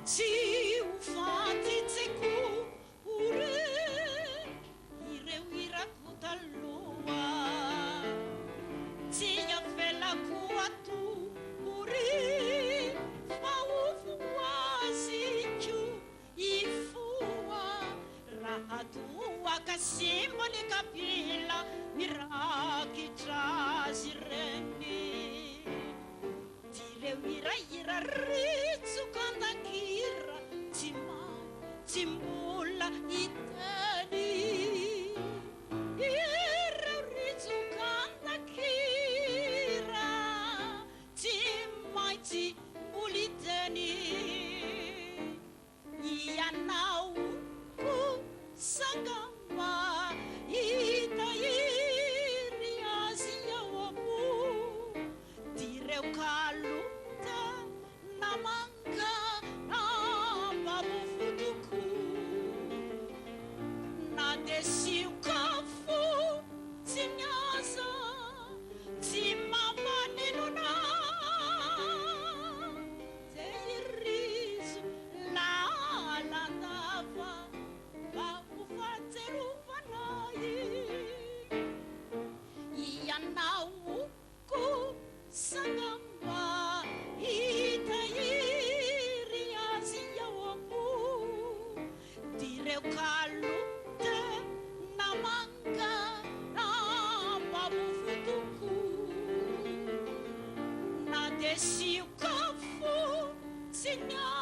tsy ho fantsitseko ore ireo irako taloha tsy avelako ato ore fa ho voaziko ifoa raha toaka simbany kapila mirakitra azy reny direo irahira ritsokandakira tsy mbola hitany ireo ritsokandakira tsy maintsy mbola hitany ianao ko sangamba hitahiry azy ao amo direo kalota namanga ambavofotoko na desionkafo tsy miasa tsy mampaninona ze irizo lalandava mba ho fahatserovanay ianao ko sangamba hitahiry azy ao amo direo kalota namanga ambavofotoko na desionkafo tsy miasa